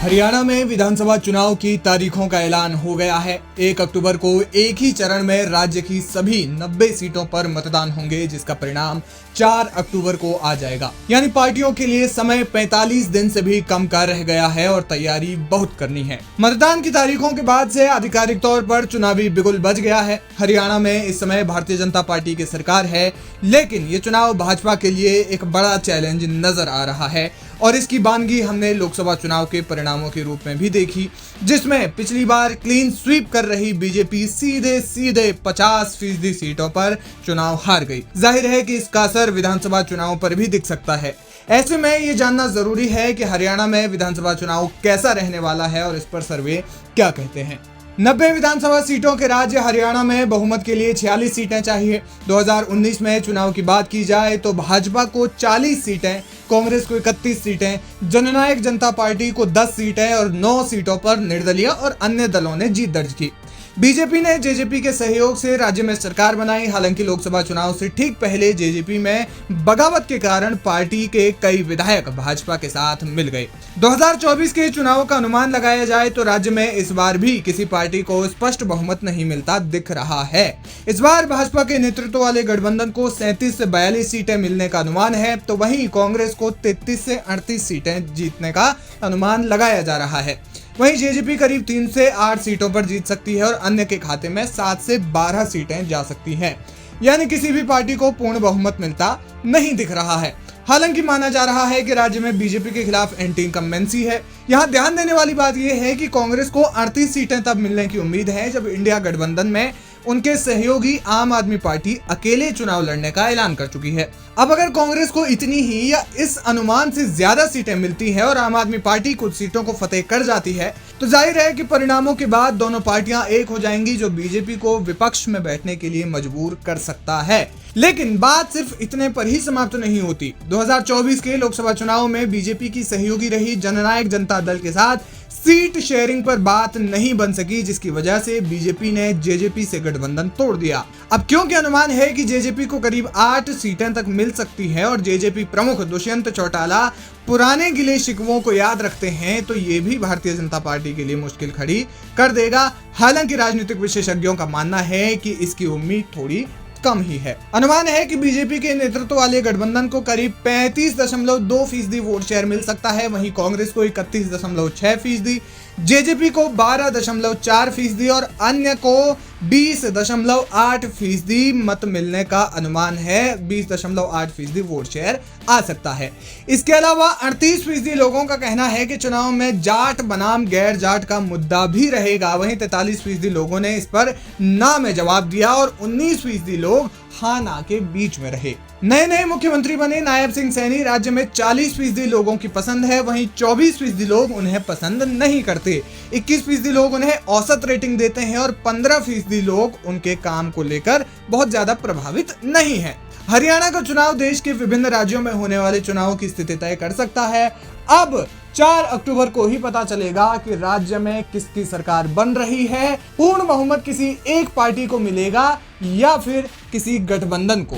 हरियाणा में विधानसभा चुनाव की तारीखों का ऐलान हो गया है। 1 अक्टूबर को एक ही चरण में राज्य की सभी 90 सीटों पर मतदान होंगे, जिसका परिणाम 4 अक्टूबर को आ जाएगा। यानी पार्टियों के लिए समय 45 दिन से भी कम का रह गया है और तैयारी बहुत करनी है। मतदान की तारीखों के बाद से आधिकारिक तौर पर चुनावी बिगुल बज गया है। हरियाणा में इस समय भारतीय जनता पार्टी की सरकार है, लेकिन ये चुनाव भाजपा के लिए एक बड़ा चैलेंज नजर आ रहा है और इसकी बानगी हमने लोकसभा चुनाव के परिणामों के रूप में भी देखी, जिसमें पिछली बार क्लीन स्वीप कर रही बीजेपी सीधे 50% सीटों पर चुनाव हार गई। जाहिर है कि इसका असर विधानसभा चुनाव पर भी दिख सकता है। ऐसे में ये जानना जरूरी है कि हरियाणा में विधानसभा चुनाव कैसा रहने वाला है और इस पर सर्वे क्या कहते हैं। 90 विधानसभा सीटों के राज्य हरियाणा में बहुमत के लिए 46 सीटें चाहिए। 2019 में चुनाव की बात की जाए तो भाजपा को 40 सीटें, कांग्रेस को 31 सीटें, जननायक जनता पार्टी को 10 सीटें और 9 सीटों पर निर्दलीय और अन्य दलों ने जीत दर्ज की। बीजेपी ने जेजेपी के सहयोग से राज्य में सरकार बनाई। हालांकि लोकसभा चुनाव से ठीक पहले जेजेपी में बगावत के कारण पार्टी के कई विधायक भाजपा के साथ मिल गए। 2024 के चुनाव का अनुमान लगाया जाए तो राज्य में इस बार भी किसी पार्टी को स्पष्ट बहुमत नहीं मिलता दिख रहा है। इस बार भाजपा के नेतृत्व वाले गठबंधन को 37 से 42 सीटें मिलने का अनुमान है, तो वहीं कांग्रेस को 33 से 38 सीटें जीतने का अनुमान लगाया जा रहा है। वहीं जेजेपी करीब 3 से 8 सीटों पर जीत सकती है और अन्य के खाते में 7 से 12 सीटें जा सकती हैं। यानी किसी भी पार्टी को पूर्ण बहुमत मिलता नहीं दिख रहा है। हालांकि माना जा रहा है कि राज्य में बीजेपी के खिलाफ एंटी इनकम्बेंसी है। यहाँ ध्यान देने वाली बात यह है कि कांग्रेस को 38 सीटें तब मिलने की उम्मीद है जब इंडिया गठबंधन में उनके सहयोगी आम आदमी पार्टी अकेले चुनाव लड़ने का ऐलान कर चुकी है। अब अगर कांग्रेस को इतनी ही या इस अनुमान से ज्यादा सीटें मिलती हैं और आम आदमी पार्टी कुछ सीटों को फतेह कर जाती है, तो जाहिर है कि परिणामों के बाद दोनों पार्टियां एक हो जाएंगी, जो बीजेपी को विपक्ष में बैठने के लिए मजबूर कर सकता है। लेकिन बात सिर्फ इतने पर ही समाप्त नहीं होती। 2024 के लोकसभा चुनाव में बीजेपी की सहयोगी रही जननायक जनता दल के साथ सीट शेयरिंग पर बात नहीं बन सकी, जिसकी वजह से बीजेपी ने जेजेपी से गठबंधन तोड़ दिया। अब क्योंकि अनुमान है कि जेजेपी को करीब 8 सीटें तक मिल सकती है और जेजेपी प्रमुख दुष्यंत चौटाला पुराने गिले शिकवों को याद रखते हैं, तो ये भी भारतीय जनता पार्टी के लिए मुश्किल खड़ी कर देगा। हालांकि राजनीतिक विशेषज्ञों का मानना है कि इसकी उम्मीद थोड़ी कम ही है। अनुमान है कि बीजेपी के नेतृत्व वाले गठबंधन को करीब 35.2% वोट शेयर मिल सकता है। वहीं कांग्रेस को 31.6%, जेजेपी को 12.4% और अन्य को 20.8% मत मिलने का अनुमान है। 20.8% वोट शेयर आ सकता है। इसके अलावा 38% लोगों का कहना है कि चुनाव में जाट बनाम गैर जाट का मुद्दा भी रहेगा। वहीं 43% लोगों ने इस पर ना में जवाब दिया और 19% लोग हाँ ना के बीच में रहे। नए मुख्यमंत्री बने नायब सिंह सैनी राज्य में 40% लोगों की पसंद है। वहीं 24% लोग उन्हें पसंद नहीं करते, 21% लोग उन्हें औसत रेटिंग देते हैं और 15% लोग उनके काम को लेकर बहुत ज्यादा प्रभावित नहीं है। हरियाणा का चुनाव देश के विभिन्न राज्यों में होने वाले चुनावों की स्थिति तय कर सकता है। अब 4 अक्टूबर को ही पता चलेगा कि राज्य में किसकी सरकार बन रही है। पूर्ण बहुमत किसी एक पार्टी को मिलेगा या फिर किसी गठबंधन को।